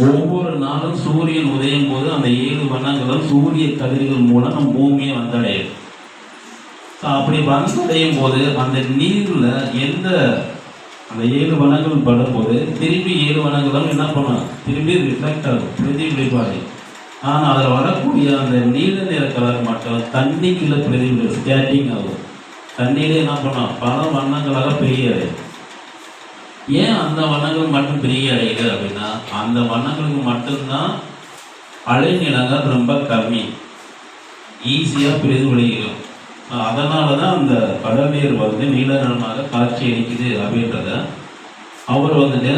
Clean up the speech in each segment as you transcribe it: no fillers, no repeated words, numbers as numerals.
ஒவ்வொரு நாளும் சூரியன் உதயம் போது அந்த 7 வண்ணங்களும் சூரிய கதிர்கள் மூலம் நம் பூமியை வந்தடையும். அப்படி வந்தடையும் போது அந்த நீர்ல எந்த அந்த 7 வண்ணங்கள் படும்போது திரும்பி 7 வண்ணங்களும் என்ன பண்ணும், திரும்பி ரிஃப்ளெக்ட் ஆகும், பிரதிபலிப்பாடு. ஆனால் அதில் வரக்கூடிய அந்த நீல நிற கலர் மட்டும் தண்ணிக்குள்ள பிரதிபலி ஸ்கேட்டிங் ஆகும். தண்ணியிலே என்ன பண்ணோம், பல வண்ணங்களாக பெரிய அடையும். ஏன் அந்த வண்ணங்கள் மட்டும் பெரிய அடையுது அப்படின்னா, அந்த வண்ணங்களுக்கு மட்டும்தான் அலைநிலங்கள் ரொம்ப கம்மி, ஈஸியாக பிரதிபலிக்கும். அதனால தான் அந்த கடல் நீர் வந்து நீல நிறமாக காட்சி அளிக்குது அப்படின்றத அவர் வந்துட்டு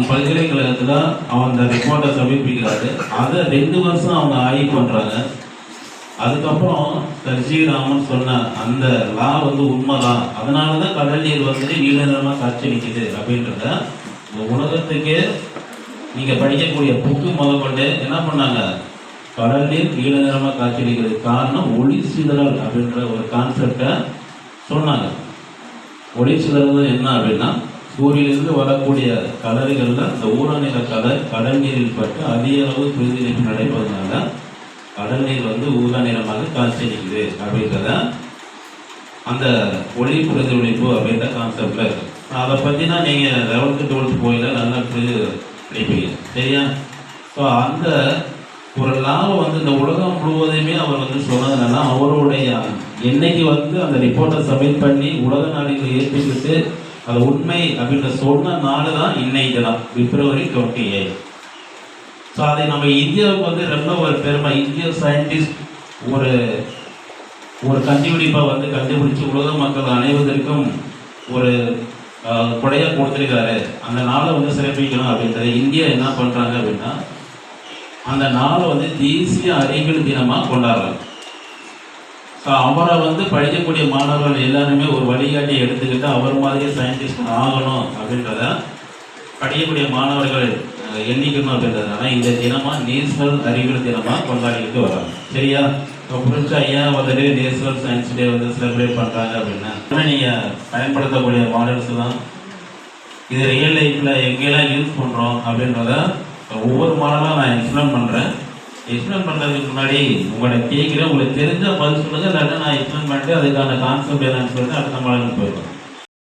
பல்கலைக்கழகத்தில் அவன் அந்த ரிப்போர்ட்டை சமர்ப்பிக்கிறாரு. அதை 2 வருஷம் அவங்க ஆய்வு பண்ணுறாங்க. அதுக்கப்புறம் ஸ்ரீராமன் சொன்ன அந்த லா வந்து உண்மைதான், அதனால தான் கடல் நீர் வந்து நீல நிறமாக காட்சி அளிக்குது அப்படின்றத இந்த உலகத்துக்கே நீங்கள் படிக்கக்கூடிய புக்கு முதற்கொண்டு என்ன பண்ணாங்க, கடல் நீர் நீல நிறமாக காட்சி அளிக்கிறது காரணம் ஒளி சிதறல் அப்படின்ற ஒரு கான்செப்டை சொன்னாங்க. ஒளி சிதறல் என்ன அப்படின்னா, சூரியனிலிருந்து வரக்கூடிய கலரிகளில் அந்த ஊரநில கலர் கடல் நீரில் பட்டு அதிக அளவு பிரதிபலிப்பு நடைபெறதுனால கடல் நீர் வந்து ஊதா நிறமாக காட்சி அளிக்குது அப்படின்றத அந்த ஒளி பிரதிபலிப்பு அப்படின்ற கான்செப்டில் இருக்கு. அதை பற்றினா நீங்கள் 11th 12th போயில நல்லா படிப்பீங்க, சரியா? ஸோ அந்த ஒரு லாவை வந்து இந்த உலகம் முழுவதையுமே அவர் வந்து சொன்னதுனால அவருடைய என்னைக்கு வந்து அந்த ரிப்போர்ட்டை சப்மிட் பண்ணி உலக நாடுகளை ஏற்றுக்கிட்டு அது உண்மை அப்படின்ற சொன்ன நாள் தான் இன்னைக்கு தான் February 28. ஸோ அதை நம்ம இந்தியாவுக்கு வந்து ரொம்ப ஒரு பெருமை. இந்திய சயின்டிஸ்ட் ஒரு ஒரு கண்டுபிடிப்பை வந்து கண்டுபிடிச்சு உலக மக்கள் அனைவதற்கும் ஒரு கொடையாக கொடுத்துருக்காரு. அந்த நாளை வந்து சிறப்பிக்கணும் அப்படின்றது இந்தியா என்ன பண்ணுறாங்க அப்படின்னா, அந்த நாளை வந்து தேசிய அறிவியல் தினமாக கொண்டாடுறாங்க. ஸோ அவரை வந்து படிக்கக்கூடிய மாணவர்கள் எல்லாருமே ஒரு வழிகாட்டியை எடுத்துக்கிட்டு அவர் மாதிரியே சயின்டிஸ்ட் ஆகணும் அப்படின்றத படிக்கக்கூடிய மாணவர்கள் எண்ணிக்கணும் அப்படின்றதுனால இந்த தினமாக நேஷனல் அறிவியல் தினமாக கொண்டாடிக்கிட்டு வராங்க, சரியா? இப்போ புரிஞ்சு ஐயா வந்துட்டு நேஷனல் சயின்ஸ் டே வந்து செலிப்ரேட் பண்ணுறாங்க அப்படின்னா நீங்கள் பயன்படுத்தக்கூடிய மாடல்ஸ் தான் இது ரியல் லைஃப்பில் எங்கெல்லாம் யூஸ் பண்ணுறோம் அப்படின்றத ஒவ்வொரு மாடலாக நான் எக்ஸ்பிளைன் பண்ணுறேன். எக்ஸ்பிளைன் பண்ணுறதுக்கு முன்னாடி உங்களை கேட்குறேன், உங்களுக்கு தெரிஞ்ச பதில் சொல்லுங்கள், இல்லாட்டா நான் எக்ஸ்பிளைன் பண்ணிட்டு அதுக்கான கான்செப்ட் என்னன்னு சொல்லிட்டு அடுத்த மாடலுக்கு போயிடுவோம்.